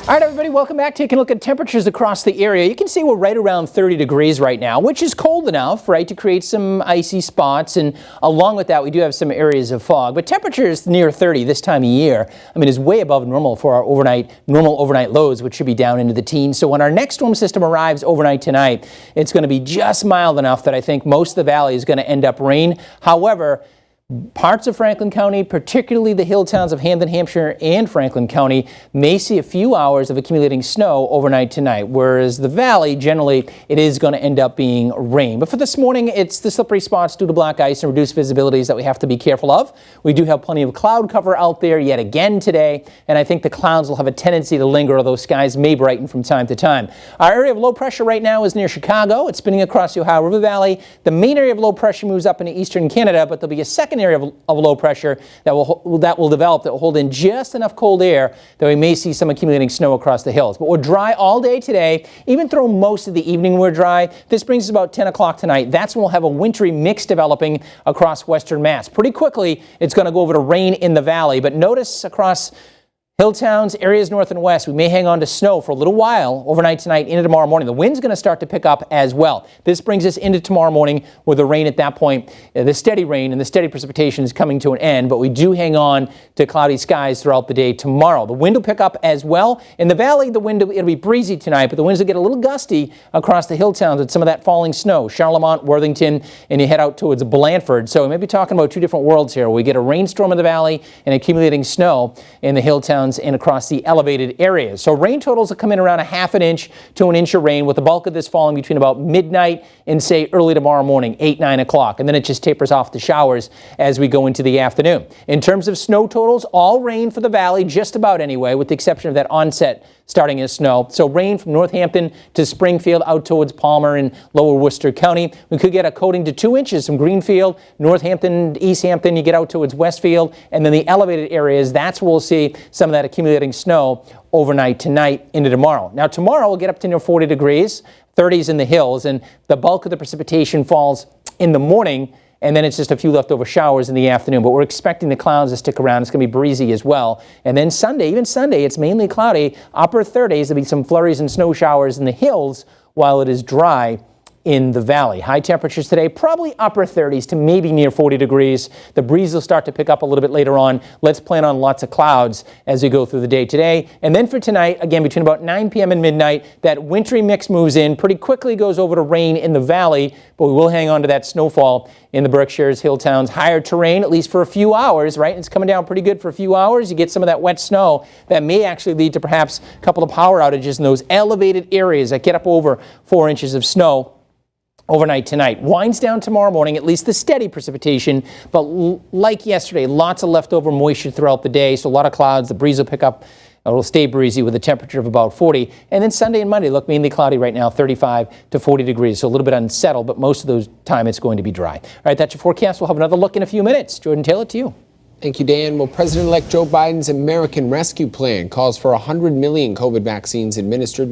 All right, everybody, welcome back. Taking a look at temperatures across the area. You can see we're right around 30 degrees right now, which is cold enough, right, to create some icy spots. And along with that, we do have some areas of fog. But temperatures near 30 this time of year, is way above normal for our normal overnight lows, which should be down into the teens. So when our next storm system arrives overnight tonight, it's going to be just mild enough that I think most of the valley is going to end up rain. However, parts of Franklin County, particularly the hill towns of Hamden, Hampshire, and Franklin County, may see a few hours of accumulating snow overnight tonight, whereas the valley, generally, it is going to end up being rain. But for this morning, it's the slippery spots due to black ice and reduced visibilities that we have to be careful of. We do have plenty of cloud cover out there yet again today, and I think the clouds will have a tendency to linger, although skies may brighten from time to time. Our area of low pressure right now is near Chicago. It's spinning across the Ohio River Valley. The main area of low pressure moves up into eastern Canada, but there'll be a second area of low pressure that will develop, that will hold in just enough cold air that we may see some accumulating snow across the hills. But we're dry all day today, even through most of the evening we're dry. This brings us about 10 o'clock tonight. That's when we'll have a wintry mix developing across western Mass. Pretty quickly, it's going to go over to rain in the valley, but notice across hill towns, areas north and west, we may hang on to snow for a little while overnight tonight into tomorrow morning. The wind's going to start to pick up as well. This brings us into tomorrow morning with the rain at that point. The steady rain and the steady precipitation is coming to an end, but we do hang on to cloudy skies throughout the day tomorrow. The wind will pick up as well. In the valley, it'll be breezy tonight, but the winds will get a little gusty across the hill towns with some of that falling snow. Charlemont, Worthington, and you head out towards Blandford. So we may be talking about two different worlds here. We get a rainstorm in the valley and accumulating snow in the hill towns and across the elevated areas. So rain totals will come in around a half an inch to an inch of rain, with the bulk of this falling between about midnight and say early tomorrow morning, 8-9 o'clock. And then it just tapers off the showers as we go into the afternoon. In terms of snow totals, all rain for the valley, just about anyway, with the exception of that onset starting as snow. So rain from Northampton to Springfield out towards Palmer and lower Worcester County. We could get a coating to 2 inches from Greenfield, Northampton, East Hampton, you get out towards Westfield, and then the elevated areas, that's where we'll see some of that accumulating snow overnight tonight into tomorrow. Now tomorrow we'll get up to near 40 degrees, 30s in the hills, and the bulk of the precipitation falls in the morning, and then it's just a few leftover showers in the afternoon. But we're expecting the clouds to stick around. It's going to be breezy as well. And then Sunday, even Sunday, it's mainly cloudy. Upper 30s, there'll be some flurries and snow showers in the hills while it is dry in the valley. High temperatures today, probably upper 30s to maybe near 40 degrees. The breeze will start to pick up a little bit later on. Let's plan on lots of clouds as we go through the day today. And then for tonight, again, between about 9 p.m. and midnight, that wintry mix moves in, pretty quickly goes over to rain in the valley, but we will hang on to that snowfall in the Berkshires, hill towns, higher terrain, at least for a few hours, right? It's coming down pretty good for a few hours. You get some of that wet snow that may actually lead to perhaps a couple of power outages in those elevated areas that get up over 4 inches of snow overnight tonight. Winds down tomorrow morning, at least the steady precipitation, but like yesterday, lots of leftover moisture throughout the day, so a lot of clouds. The breeze will pick up. It'll stay breezy with a temperature of about 40. And then Sunday and Monday look mainly cloudy right now, 35 to 40 degrees, so a little bit unsettled, but most of those time it's going to be dry. All right, that's your forecast. We'll have another look in a few minutes. Jordan Taylor, to you. Thank you, Dan. Well, President-elect Joe Biden's American Rescue Plan calls for 100 million COVID vaccines administered